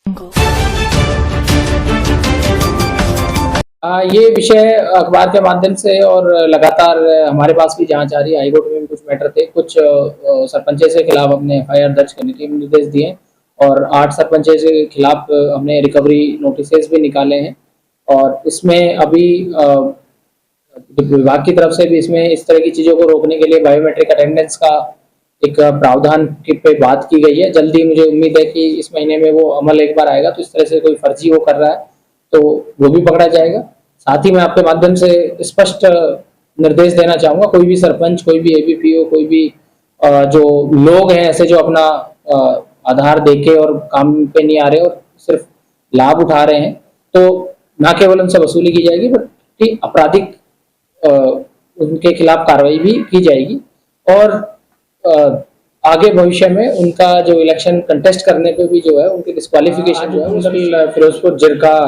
ये विषय अखबार के माध्यम से और लगातार हमारे पास भी जांच आ रही है। हाईकोर्ट में भी कुछ मैटर थे, कुछ सरपंचों के खिलाफ हमने एफआईआर दर्ज करने के निर्देश दिए और 8 सरपंचों के खिलाफ हमने रिकवरी नोटिसेस भी निकाले हैं। और इसमें अभी विभाग की तरफ से भी इसमें इस तरह की चीज़ों को रोकने के लिए बायोमेट्रिक अटेंडेंस का एक प्रावधान की पे बात की गई है। जल्दी मुझे उम्मीद है कि इस महीने में वो अमल एक बार आएगा, तो इस तरह से कोई फर्जी वो कर रहा है तो वो भी पकड़ा जाएगा। साथ ही मैं आपके माध्यम से स्पष्ट निर्देश देना चाहूँगा, कोई भी सरपंच, कोई भी एबीपीओ, कोई भी जो लोग हैं ऐसे जो अपना आधार देके और काम पे नहीं आ रहे और सिर्फ लाभ उठा रहे हैं, तो ना केवल उनसे वसूली की जाएगी बल्कि आपराधिक उनके खिलाफ कार्रवाई भी की जाएगी। और आगे भविष्य में उनका जो इलेक्शन कंटेस्ट करने पे भी जो है उनकी डिस्क्वालिफिकेशन जो है फिरोजपुर जिरका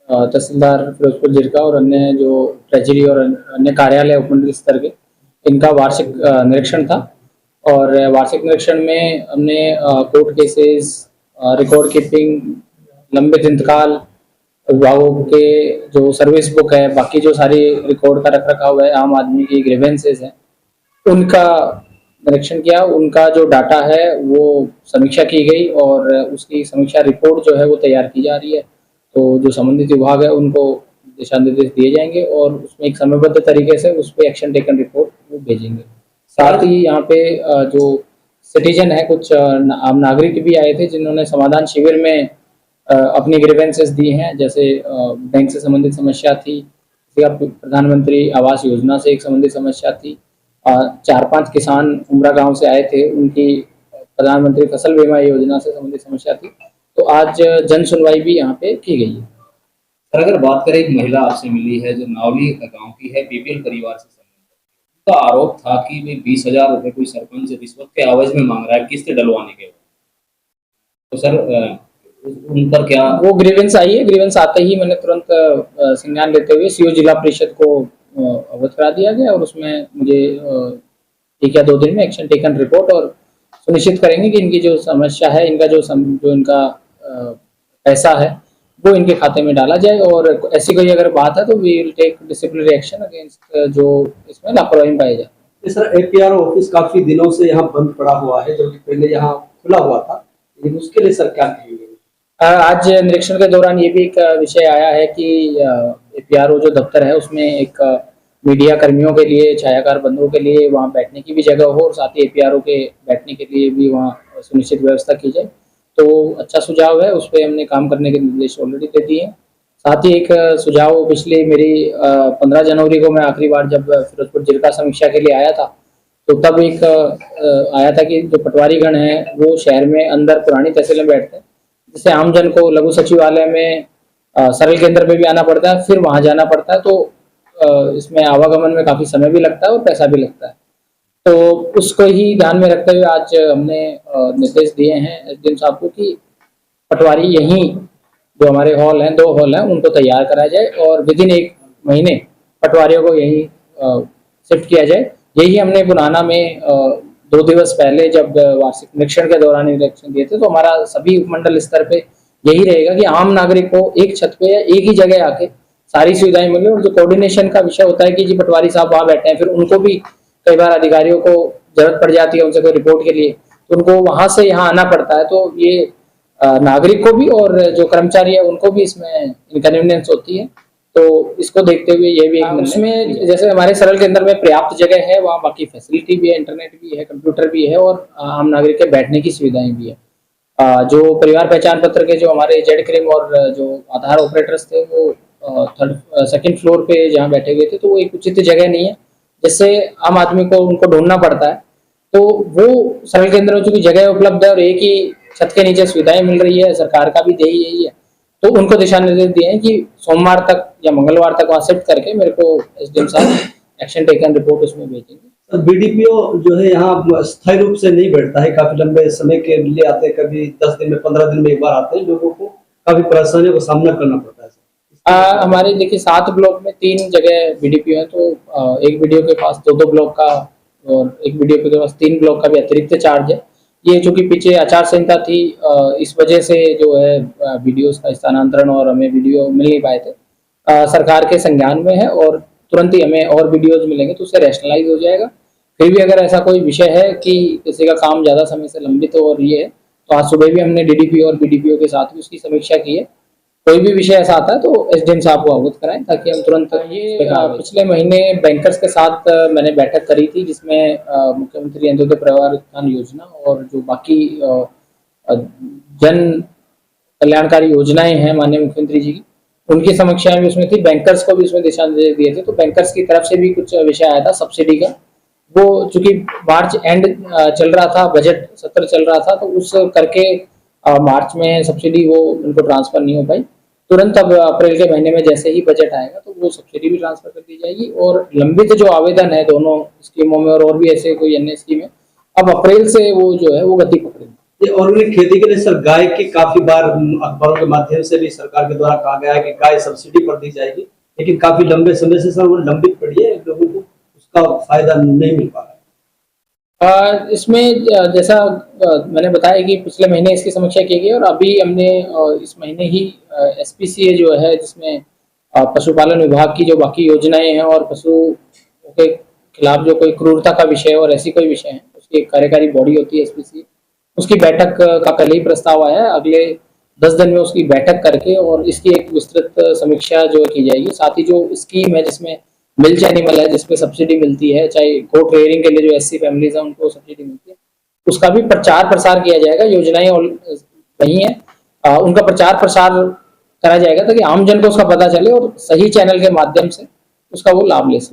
तहसीलदार फिरोजपुर जिरका और अन्य जो ट्रेजरी और अन्य कार्यालय उपमंडल स्तर के, इनका वार्षिक निरीक्षण था। और वार्षिक निरीक्षण में हमने कोर्ट केसेस, रिकॉर्ड कीपिंग, लंबित इंतकाल, विभागों के जो सर्विस बुक है, बाकी जो सारी रिकॉर्ड का रख रखाव है, आम आदमी की ग्रीवेंसेस हैं, उनका निरीक्षण किया। उनका जो डाटा है वो समीक्षा की गई और उसकी समीक्षा रिपोर्ट जो है वो तैयार की जा रही है। तो जो संबंधित विभाग है उनको दिशा निर्देश दिए जाएंगे और उसमें एक समयबद्ध तरीके से उस पर एक्शन टेकन रिपोर्ट वो भेजेंगे। साथ ही यहाँ पे जो सिटीजन है, कुछ आम नागरिक भी आए थे जिन्होंने समाधान शिविर में अपनी ग्रीवेंसेस दी हैं। जैसे बैंक से संबंधित समस्या थी, प्रधानमंत्री आवास योजना से एक संबंधित समस्या थी, 4-5 किसान उमरा गांव से आए थे, उनकी प्रधानमंत्री फसल बीमा योजना से संबंधित समस्या थी। तो आज जन सुनवाई भी यहाँ पे की गई है। सर, अगर बात करें, एक महिला आपसे मिली है जो नावली गांव की है, बीपीएल परिवार से संबंधित, उनका आरोप था कि वे 20,000 रुपए कोई सरपंच रिश्वत के एवज में मांग रहा है किस्त डलवाने के। तो सर उन पर क्या वो ग्रीवेंस आई है? ग्रीवेंस आते ही मैंने तुरंत संज्ञान लेते हुए सीओ जिला परिषद को अवगत करा दिया गया और उसमें मुझे 1 या 2 दिन में एक्शन टेकन रिपोर्ट और सुनिश्चित करेंगे कि इनकी जो समस्या है, इनका जो इनका पैसा है वो इनके खाते में डाला जाए। और ऐसी कोई अगर बात है तो we will take disciplinary action against जो इसमें लापरवाही पाई जाए। सर, एपीआरओ ऑफिस काफी दिनों से यहाँ बंद पड़ा हुआ है, जबकि पहले यहाँ खुला हुआ था, लेकिन उसके लिए सर क्या कहेंगे? आज निरीक्षण के दौरान ये भी एक विषय आया है कि एपीआरओ जो दफ्तर है उसमें एक मीडिया कर्मियों के लिए, छायाकार बंधुओं के लिए वहाँ बैठने की भी जगह हो और साथ ही एपीआरओ के बैठने के लिए भी वहाँ सुनिश्चित व्यवस्था की जाए। तो अच्छा सुझाव है, उस पर हमने काम करने के निर्देश ऑलरेडी दे दिए हैं। साथ ही एक सुझाव, पिछली मेरी 15 जनवरी को मैं आखिरी बार जब फिरोजपुर जिरका समीक्षा के लिए आया था तो तब एक आया था कि जो पटवारी गण है वो शहर में अंदर पुरानी तहसील में बैठते हैं, जिससे आमजन को लघु सचिवालय में सरल केंद्र पे भी आना पड़ता है, फिर वहां जाना पड़ता है। तो इसमें आवागमन में काफी समय भी लगता है और पैसा भी लगता है। तो उसको ही ध्यान में रखते हुए आज हमने निर्देश दिए हैं एसडीएम साहब को कि पटवारी यहीं जो हमारे हॉल हैं, 2 हॉल हैं, उनको तैयार कराया जाए और विदिन 1 महीने पटवारियों को यहीं शिफ्ट किया जाए। यही हमने पुराना में 2 दिवस पहले जब वार्षिक निरीक्षण के दौरान निरीक्षण दिए थे, तो हमारा सभी उपमंडल स्तर पे यही रहेगा कि आम नागरिक को एक छत पे या एक ही जगह आके सारी सुविधाएं मिले। और जो कोऑर्डिनेशन का विषय होता है कि जी पटवारी साहब वहां बैठे हैं, फिर उनको भी कई बार अधिकारियों को जरूरत पड़ जाती है उनसे कोई रिपोर्ट के लिए, तो उनको वहां से यहाँ आना पड़ता है। तो ये नागरिक को भी और जो कर्मचारी है उनको भी इसमें इनकन्वीनियंस होती है। तो इसको देखते हुए ये भी एक उसमें, जैसे हमारे सरल केंद्र में पर्याप्त जगह है, वहाँ बाकी फैसिलिटी भी है, इंटरनेट भी है, कंप्यूटर भी है और आम नागरिक के बैठने की सुविधाएं भी है। जो परिवार पहचान पत्र के जो हमारे जेड क्रीम और जो आधार ऑपरेटर्स थे वो 2nd फ्लोर पे जहाँ बैठे हुए थे, तो वो एक उचित जगह नहीं है जिससे आम आदमी को उनको ढूंढना पड़ता है। तो वो सरल केंद्र में चूंकि जगह उपलब्ध है और एक ही छत के नीचे सुविधाएं मिल रही है, सरकार का भी ध्येय यही है, तो उनको दिशा निर्देश दिए हैं कि सोमवार तक या मंगलवार तक वहां शिफ्ट करके मेरे को एसडीएम साहब एक्शन टेकन रिपोर्ट उसमें भेजेंगे। बीडीपीओ जो है यहाँ स्थायी रूप से नहीं बैठता है, काफी लंबे समय के लिए आते हैं, कभी 10 दिन में, 15 दिन में एक बार आते हैं। लोगों को काफी परेशानियों का सामना करना पड़ता है। हमारे देखिए 7 ब्लॉक में 3 जगह बीडीपीओ है, तो एक बीडीओ के पास 2-2 ब्लॉक का और एक बीडीओ के पास 3 ब्लॉक का भी अतिरिक्त चार्ज है। ये चूंकि पीछे आचार संहिता थी, इस वजह से जो है वीडियोस का स्थानांतरण और हमें वीडियो मिल नहीं पाए थे। सरकार के संज्ञान में है और तुरंत ही हमें और वीडियोस मिलेंगे तो उससे रैशनलाइज हो जाएगा। फिर भी अगर ऐसा कोई विषय है कि किसी का काम ज़्यादा समय से लंबित हो और ये है, तो आज सुबह भी हमने डीडीपीओ और बीडीपीओ के साथ भी उसकी समीक्षा की है। कोई भी विषय ऐसा आता है तो एसडीएम साहब को अवगत कराएं ताकि हम तुरंत ये पिछले महीने बैंकर्स के साथ मैंने बैठक करी थी, जिसमें मुख्यमंत्री अंत्योदय परिवार उत्थान योजना और जो बाकी जन कल्याणकारी योजनाएं हैं माननीय मुख्यमंत्री जी की, उनकी समीक्षाएं भी उसमें थी। बैंकर्स को भी उसमें दिशा निर्देश दिए थे, तो बैंकर्स की तरफ से भी कुछ विषय आया था सब्सिडी का। वो चूंकि मार्च एंड चल रहा था, बजट सत्र चल रहा था, तो उस करके मार्च में सब्सिडी वो उनको ट्रांसफर नहीं हो पाई। तुरंत अब अप्रैल के महीने में जैसे ही बजट आएगा तो वो सब्सिडी भी ट्रांसफर कर दी जाएगी और लंबित जो आवेदन है दोनों स्कीमों में और भी ऐसे कोई अन्य स्कीम है, अब अप्रैल से वो जो है वो गति पकड़ेगी। ये ऑर्गेनिक खेती के लिए सर गाय की काफी बार अखबारों के माध्यम से भी सरकार के द्वारा कहा गया है कि गाय सब्सिडी पर दी जाएगी, लेकिन काफी लंबे समय से सर वो लंबित पड़ी है, लोगों को उसका फायदा नहीं मिल पा रहा है। इसमें जैसा मैंने बताया कि पिछले महीने इसकी समीक्षा की गई और अभी हमने इस महीने ही एसपीसीए जो है, जिसमें पशुपालन विभाग की जो बाकी योजनाएं हैं और पशु के खिलाफ जो कोई क्रूरता का विषय और ऐसी कोई विषय है, उसकी एक कार्यकारी बॉडी होती है एसपीसीए, उसकी बैठक का कल ही प्रस्ताव आया है। अगले 10 दिन में उसकी बैठक करके और इसकी एक विस्तृत समीक्षा जो की जाएगी। साथ ही जो स्कीम है जिसमें मिल्च एनिमल है, जिसपे सब्सिडी मिलती है, चाहे गोट रेयरिंग के लिए जो एससी फैमिलीज हैं उनको सब्सिडी मिलती है, उसका भी प्रचार प्रसार किया जाएगा। योजनाएं वही है, उनका प्रचार प्रसार करा जाएगा ताकि आमजन को उसका पता चले और सही चैनल के माध्यम से उसका वो लाभ ले सके।